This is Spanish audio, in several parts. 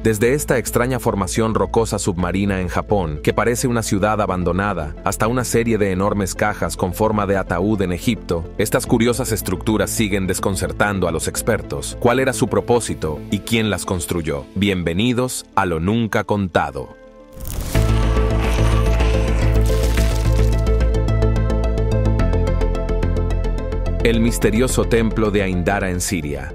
Desde esta extraña formación rocosa submarina en Japón, que parece una ciudad abandonada, hasta una serie de enormes cajas con forma de ataúd en Egipto, estas curiosas estructuras siguen desconcertando a los expertos. ¿Cuál era su propósito y quién las construyó? Bienvenidos a Lo Nunca Contado. El misterioso templo de Aindara en Siria.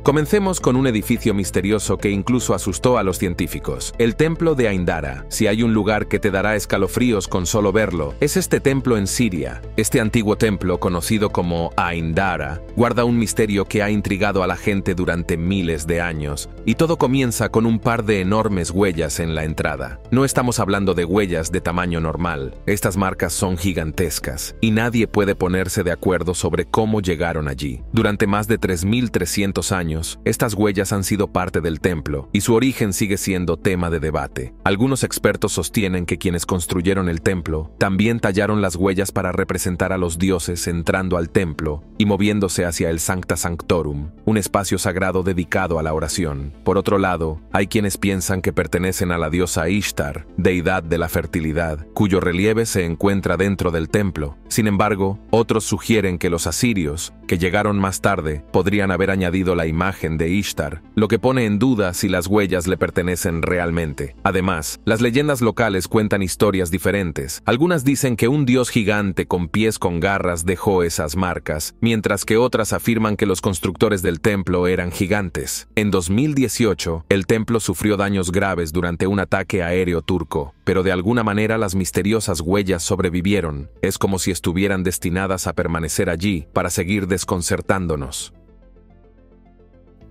Comencemos con un edificio misterioso que incluso asustó a los científicos. El templo de Aindara. Si hay un lugar que te dará escalofríos con solo verlo, es este templo en Siria. Este antiguo templo, conocido como Aindara, guarda un misterio que ha intrigado a la gente durante miles de años, y todo comienza con un par de enormes huellas en la entrada. No estamos hablando de huellas de tamaño normal. Estas marcas son gigantescas, y nadie puede ponerse de acuerdo sobre cómo llegaron allí. Durante más de 3.300 años, estas huellas han sido parte del templo, y su origen sigue siendo tema de debate. Algunos expertos sostienen que quienes construyeron el templo también tallaron las huellas para representar a los dioses entrando al templo y moviéndose hacia el Sancta Sanctorum, un espacio sagrado dedicado a la oración. Por otro lado, hay quienes piensan que pertenecen a la diosa Ishtar, deidad de la fertilidad, cuyo relieve se encuentra dentro del templo. Sin embargo, otros sugieren que los asirios, que llegaron más tarde, podrían haber añadido la imagen de Ishtar, lo que pone en duda si las huellas le pertenecen realmente. Además, las leyendas locales cuentan historias diferentes. Algunas dicen que un dios gigante con pies con garras dejó esas marcas, mientras que otras afirman que los constructores del templo eran gigantes. En 2018, el templo sufrió daños graves durante un ataque aéreo turco, pero de alguna manera las misteriosas huellas sobrevivieron. Es como si estuvieran destinadas a permanecer allí para seguir desconcertándonos.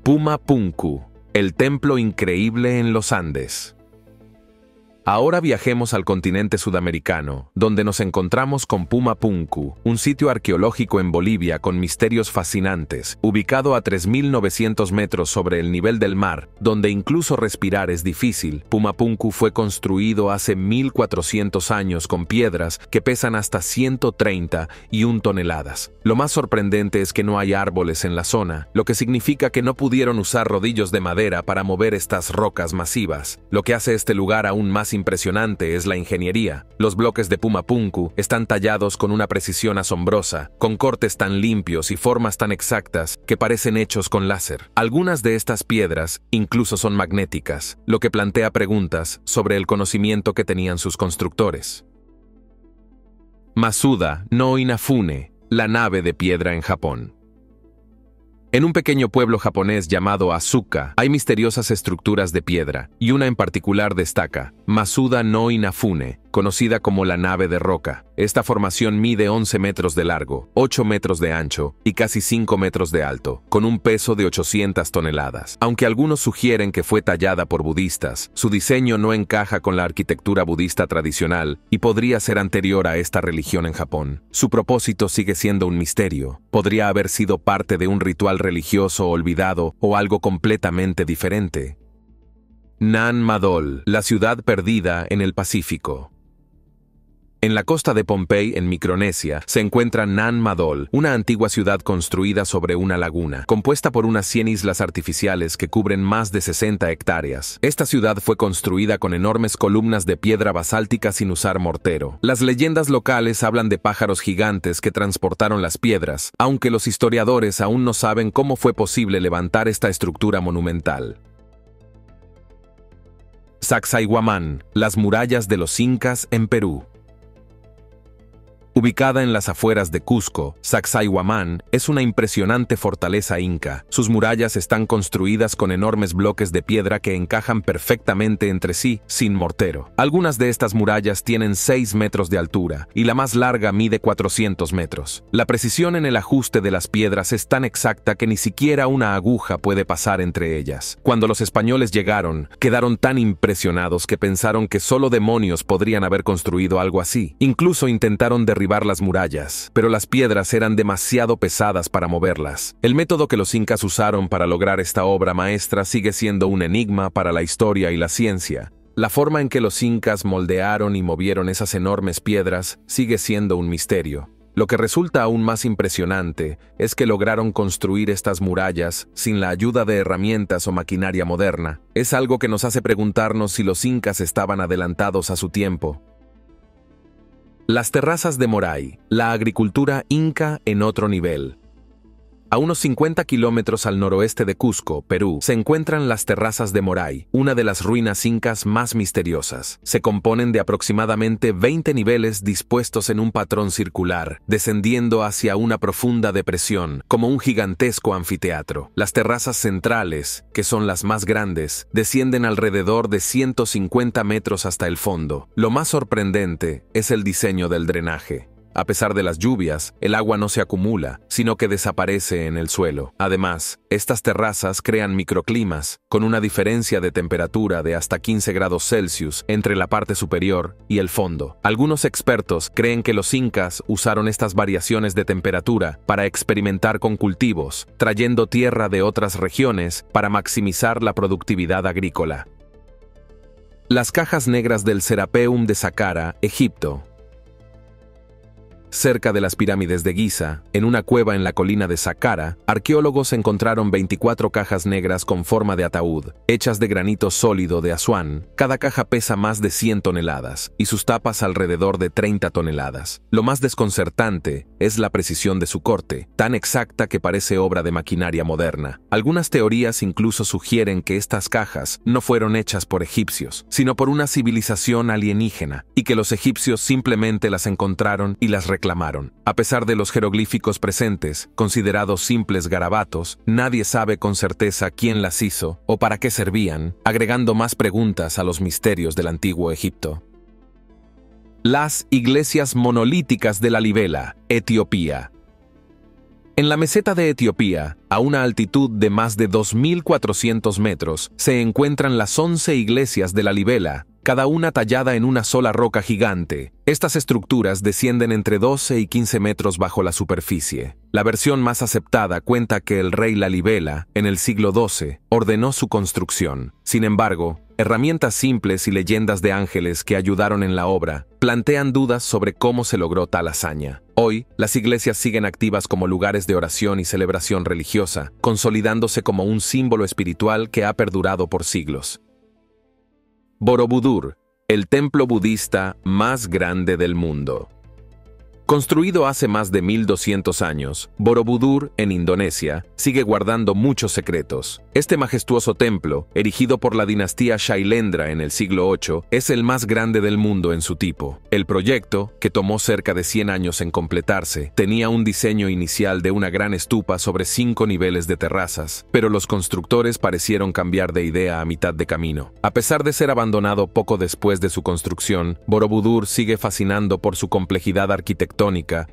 Puma Punku, el templo increíble en los Andes. Ahora viajemos al continente sudamericano, donde nos encontramos con Puma Punku, un sitio arqueológico en Bolivia con misterios fascinantes, ubicado a 3.900 metros sobre el nivel del mar, donde incluso respirar es difícil. Puma Punku fue construido hace 1.400 años con piedras que pesan hasta 131 toneladas. Lo más sorprendente es que no hay árboles en la zona, lo que significa que no pudieron usar rodillos de madera para mover estas rocas masivas. Lo que hace este lugar aún más impresionante es la ingeniería. Los bloques de Puma Punku están tallados con una precisión asombrosa, con cortes tan limpios y formas tan exactas que parecen hechos con láser. Algunas de estas piedras incluso son magnéticas, lo que plantea preguntas sobre el conocimiento que tenían sus constructores. Masuda no Inafune, la nave de piedra en Japón. En un pequeño pueblo japonés llamado Asuka, hay misteriosas estructuras de piedra, y una en particular destaca, Masuda no Inafune, conocida como la nave de roca. Esta formación mide 11 metros de largo, 8 metros de ancho y casi 5 metros de alto, con un peso de 800 toneladas. Aunque algunos sugieren que fue tallada por budistas, su diseño no encaja con la arquitectura budista tradicional y podría ser anterior a esta religión en Japón. Su propósito sigue siendo un misterio. Podría haber sido parte de un ritual religioso olvidado o algo completamente diferente. Nan Madol, la ciudad perdida en el Pacífico. En la costa de Pohnpei, en Micronesia, se encuentra Nan Madol, una antigua ciudad construida sobre una laguna, compuesta por unas 100 islas artificiales que cubren más de 60 hectáreas. Esta ciudad fue construida con enormes columnas de piedra basáltica sin usar mortero. Las leyendas locales hablan de pájaros gigantes que transportaron las piedras, aunque los historiadores aún no saben cómo fue posible levantar esta estructura monumental. Sacsayhuamán, las murallas de los incas en Perú. Ubicada en las afueras de Cusco, Sacsayhuamán es una impresionante fortaleza inca. Sus murallas están construidas con enormes bloques de piedra que encajan perfectamente entre sí, sin mortero. Algunas de estas murallas tienen 6 metros de altura, y la más larga mide 400 metros. La precisión en el ajuste de las piedras es tan exacta que ni siquiera una aguja puede pasar entre ellas. Cuando los españoles llegaron, quedaron tan impresionados que pensaron que solo demonios podrían haber construido algo así. Incluso intentaron derribar las murallas, pero las piedras eran demasiado pesadas para moverlas. El método que los incas usaron para lograr esta obra maestra sigue siendo un enigma para la historia y la ciencia. La forma en que los incas moldearon y movieron esas enormes piedras sigue siendo un misterio. Lo que resulta aún más impresionante es que lograron construir estas murallas sin la ayuda de herramientas o maquinaria moderna. Es algo que nos hace preguntarnos si los incas estaban adelantados a su tiempo. Las terrazas de Moray, la agricultura inca en otro nivel. A unos 50 kilómetros al noroeste de Cusco, Perú, se encuentran las terrazas de Moray, una de las ruinas incas más misteriosas. Se componen de aproximadamente 20 niveles dispuestos en un patrón circular, descendiendo hacia una profunda depresión, como un gigantesco anfiteatro. Las terrazas centrales, que son las más grandes, descienden alrededor de 150 metros hasta el fondo. Lo más sorprendente es el diseño del drenaje. A pesar de las lluvias, el agua no se acumula, sino que desaparece en el suelo. Además, estas terrazas crean microclimas, con una diferencia de temperatura de hasta 15 grados Celsius entre la parte superior y el fondo. Algunos expertos creen que los incas usaron estas variaciones de temperatura para experimentar con cultivos, trayendo tierra de otras regiones para maximizar la productividad agrícola. Las cajas negras del Serapeum de Saqqara, Egipto. Cerca de las pirámides de Giza, en una cueva en la colina de Saqqara, arqueólogos encontraron 24 cajas negras con forma de ataúd, hechas de granito sólido de Asuán. Cada caja pesa más de 100 toneladas, y sus tapas alrededor de 30 toneladas. Lo más desconcertante es la precisión de su corte, tan exacta que parece obra de maquinaria moderna. Algunas teorías incluso sugieren que estas cajas no fueron hechas por egipcios, sino por una civilización alienígena, y que los egipcios simplemente las encontraron y las reclamaron. A pesar de los jeroglíficos presentes, considerados simples garabatos, nadie sabe con certeza quién las hizo o para qué servían, agregando más preguntas a los misterios del antiguo Egipto. Las iglesias monolíticas de la Libela, Etiopía. En la meseta de Etiopía, a una altitud de más de 2.400 metros, se encuentran las 11 iglesias de la Libela, cada una tallada en una sola roca gigante. Estas estructuras descienden entre 12 y 15 metros bajo la superficie. La versión más aceptada cuenta que el rey Lalibela, en el siglo XII, ordenó su construcción. Sin embargo, herramientas simples y leyendas de ángeles que ayudaron en la obra plantean dudas sobre cómo se logró tal hazaña. Hoy, las iglesias siguen activas como lugares de oración y celebración religiosa, consolidándose como un símbolo espiritual que ha perdurado por siglos. Borobudur, el templo budista más grande del mundo. Construido hace más de 1200 años, Borobudur, en Indonesia, sigue guardando muchos secretos. Este majestuoso templo, erigido por la dinastía Shailendra en el siglo VIII, es el más grande del mundo en su tipo. El proyecto, que tomó cerca de 100 años en completarse, tenía un diseño inicial de una gran estupa sobre 5 niveles de terrazas, pero los constructores parecieron cambiar de idea a mitad de camino. A pesar de ser abandonado poco después de su construcción, Borobudur sigue fascinando por su complejidad arquitectónica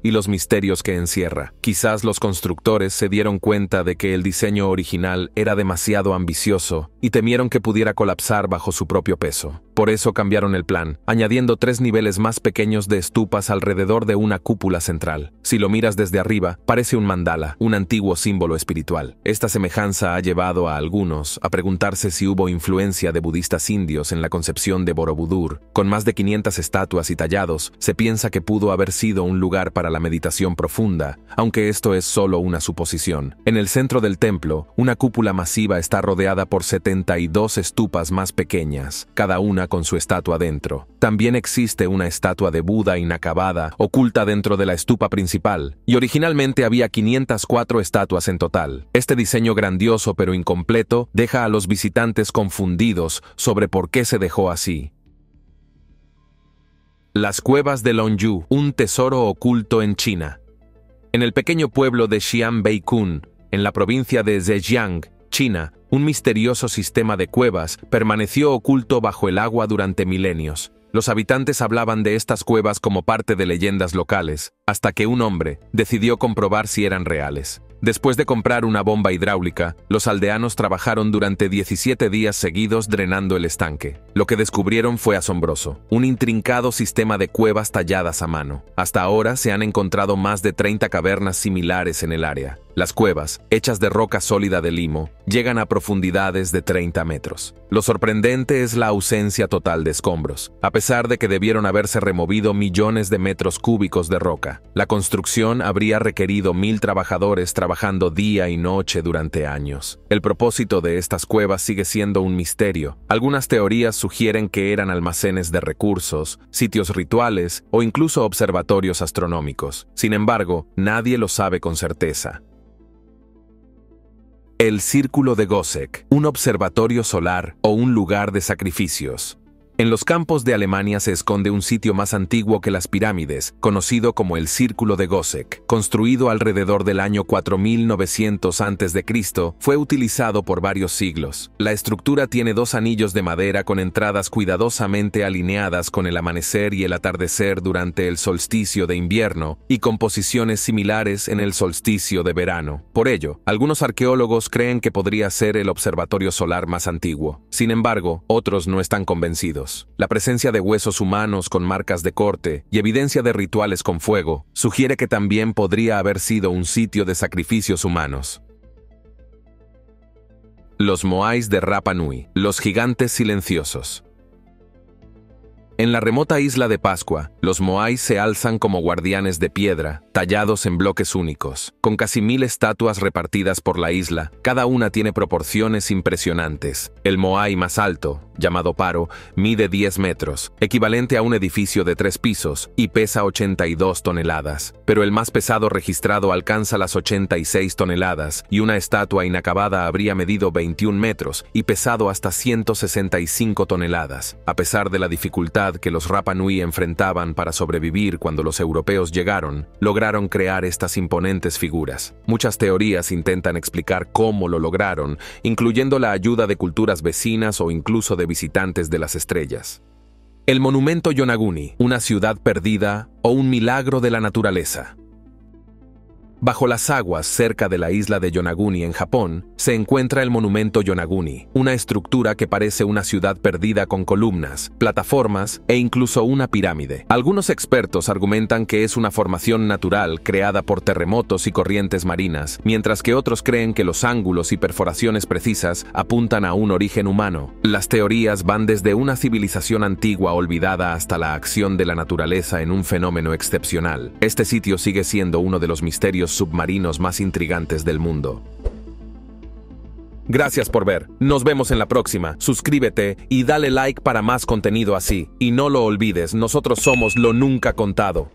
y los misterios que encierra. Quizás los constructores se dieron cuenta de que el diseño original era demasiado ambicioso y temieron que pudiera colapsar bajo su propio peso. Por eso cambiaron el plan, añadiendo 3 niveles más pequeños de estupas alrededor de una cúpula central. Si lo miras desde arriba, parece un mandala, un antiguo símbolo espiritual. Esta semejanza ha llevado a algunos a preguntarse si hubo influencia de budistas indios en la concepción de Borobudur. Con más de 500 estatuas y tallados, se piensa que pudo haber sido un lugar para la meditación profunda, aunque esto es solo una suposición. En el centro del templo, una cúpula masiva está rodeada por 72 estupas más pequeñas, cada una con su estatua dentro. También existe una estatua de Buda inacabada, oculta dentro de la estupa principal, y originalmente había 504 estatuas en total. Este diseño grandioso pero incompleto deja a los visitantes confundidos sobre por qué se dejó así. Las cuevas de Longyu, un tesoro oculto en China. En el pequeño pueblo de Xianbeikun, en la provincia de Zhejiang, China, un misterioso sistema de cuevas permaneció oculto bajo el agua durante milenios. Los habitantes hablaban de estas cuevas como parte de leyendas locales, hasta que un hombre decidió comprobar si eran reales. Después de comprar una bomba hidráulica, los aldeanos trabajaron durante 17 días seguidos drenando el estanque. Lo que descubrieron fue asombroso, un intrincado sistema de cuevas talladas a mano. Hasta ahora se han encontrado más de 30 cavernas similares en el área. Las cuevas, hechas de roca sólida de limo, llegan a profundidades de 30 metros. Lo sorprendente es la ausencia total de escombros, a pesar de que debieron haberse removido millones de metros cúbicos de roca. La construcción habría requerido 1000 trabajadores trabajando día y noche durante años. El propósito de estas cuevas sigue siendo un misterio. Algunas teorías sugieren que eran almacenes de recursos, sitios rituales o incluso observatorios astronómicos. Sin embargo, nadie lo sabe con certeza. El Círculo de Gössek, un observatorio solar o un lugar de sacrificios. En los campos de Alemania se esconde un sitio más antiguo que las pirámides, conocido como el Círculo de Gössek. Construido alrededor del año 4900 a.C., fue utilizado por varios siglos. La estructura tiene 2 anillos de madera con entradas cuidadosamente alineadas con el amanecer y el atardecer durante el solsticio de invierno y con posiciones similares en el solsticio de verano. Por ello, algunos arqueólogos creen que podría ser el observatorio solar más antiguo. Sin embargo, otros no están convencidos. La presencia de huesos humanos con marcas de corte y evidencia de rituales con fuego sugiere que también podría haber sido un sitio de sacrificios humanos. Los Moais de Rapa Nui, los gigantes silenciosos. En la remota isla de Pascua, los Moais se alzan como guardianes de piedra, tallados en bloques únicos, con casi 1000 estatuas repartidas por la isla. Cada una tiene proporciones impresionantes. El Moai más alto, llamado Paro, mide 10 metros, equivalente a un edificio de 3 pisos, y pesa 82 toneladas. Pero el más pesado registrado alcanza las 86 toneladas, y una estatua inacabada habría medido 21 metros y pesado hasta 165 toneladas. A pesar de la dificultad que los Rapa Nui enfrentaban para sobrevivir cuando los europeos llegaron, lograron crear estas imponentes figuras. Muchas teorías intentan explicar cómo lo lograron, incluyendo la ayuda de culturas vecinas o incluso de visitantes de las estrellas. El monumento Yonaguni, una ciudad perdida o un milagro de la naturaleza. Bajo las aguas, cerca de la isla de Yonaguni en Japón, se encuentra el monumento Yonaguni, una estructura que parece una ciudad perdida con columnas, plataformas e incluso una pirámide. Algunos expertos argumentan que es una formación natural creada por terremotos y corrientes marinas, mientras que otros creen que los ángulos y perforaciones precisas apuntan a un origen humano. Las teorías van desde una civilización antigua olvidada hasta la acción de la naturaleza en un fenómeno excepcional. Este sitio sigue siendo uno de los misterios submarinos más intrigantes del mundo. Gracias por ver. Nos vemos en la próxima. Suscríbete y dale like para más contenido así. Y no lo olvides, nosotros somos lo nunca contado.